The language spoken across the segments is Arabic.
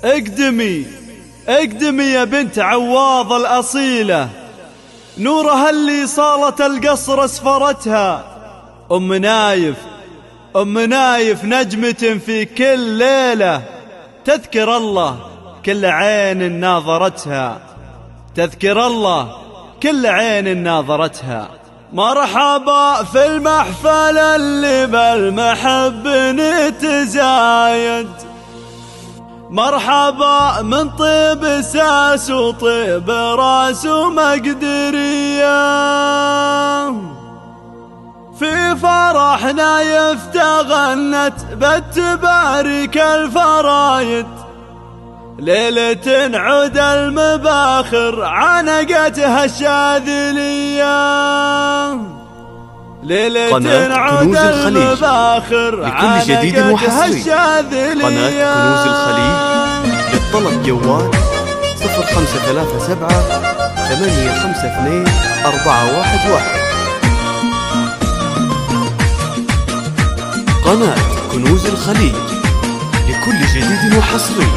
اقدمي اقدمي يا بنت عواض الأصيلة، نورها اللي صالة القصر اسفرتها. أم نايف أم نايف نجمة في كل ليلة، تذكر الله كل عين ناظرتها، تذكر الله كل عين ناظرتها. مرحبا في المحفل اللي بالمحب نتزايد، مرحبا من طيب ساس وطيب راس ومقدرية، في فرحنا يفتغنت بالتبارك الفرايد، ليلة عود المباخر عنقتها الشاذلية، ليلة عود المباخر عنقتها الشاذلية. قناة كنوز الخليج، للطلب جوال 0537 852 411. قناة كنوز الخليج لكل جديد وحصري.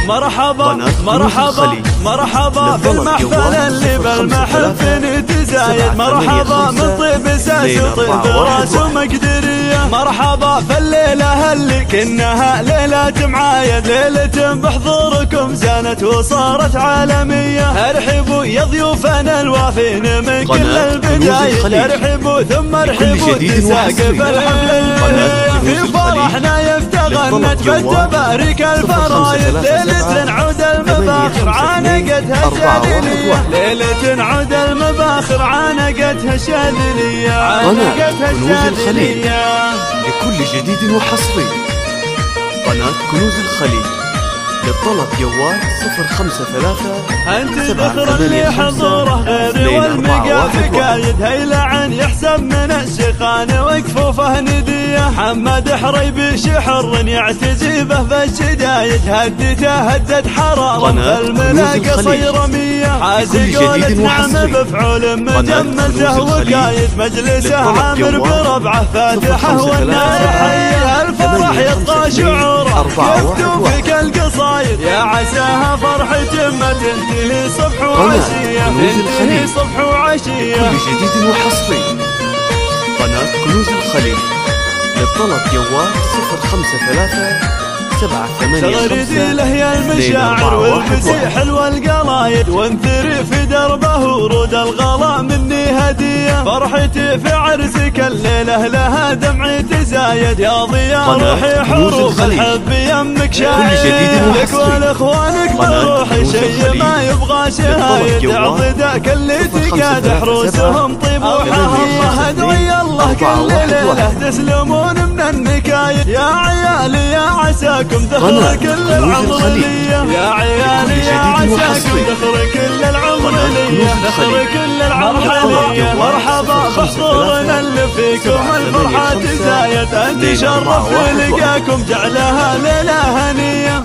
مرحبا مرحبا مرحبا بالمحفل اللي بالمحب نتزايد، مرحبا من طيب ساس وطيب راس ومقدرية، مرحبا في الليلة اللي كنها ليلة معايد، ليلة بحضوركم زانت وصارت عالمية. ارحبوا يا ضيوفنا الوافين من كل البدايد، ارحبوا ثم ارحبوا تساقف الحفل الليلة، في فرحنا يفتغنت بالتبارك الفرايد، ليلة عود المباخر عانقتها الشاذلية، ليلة عود المباخر عانقتها الشاذلية، عانقتها الشاذلية. لكل جديد وحصري. قناة كنوز الخليج، للطلب جوال 053 انت ذخر اللي حضوره غيري والمقام كايد، هيلعن يحسب من الشيخان وكفوفه نديه، محمد حريبي شحر يعتزي به بالشدايد، هدته هدت حرارة بالملاك صيرمية، عازقولة نعم بفعول مجمزه وكايد، مجلسه عامر بربعه فاتحه والناية، الفرح يطغى شعوره يفتو فيك القصايد، يا عساها فرحة ما تنتهي صبح وعشية، تنتهي صبح وعشية. كل جديد وحصري. قناة كنوز الخليج، للطلب جوال 053 785 له يا المشاعر والفسيح حلو القلايد، وانثري في دربه ورود الغلا مني هدية، فرحتي في عرسك الليلة لها دمعي تزايد، يا ضياء روحي حروف الحب يمك شاهد، لك ولإخوانك بروحي شي ما يبغى شهايد، اعضدك اللي تقاد حروسهم طيب وحها، الله ادعي الله كل ليلة تسلمون من النكايد، يا عيالي يا عساكم دخل كل العمر ليا، يا عيالي يا عساكم دخل كل العمر ليا، دخل كل العمر ليا. مرحبا بحضورنا اللي فيكم الفرحة تزايد، انت شرف لقاكم جعلها ليلة هنية.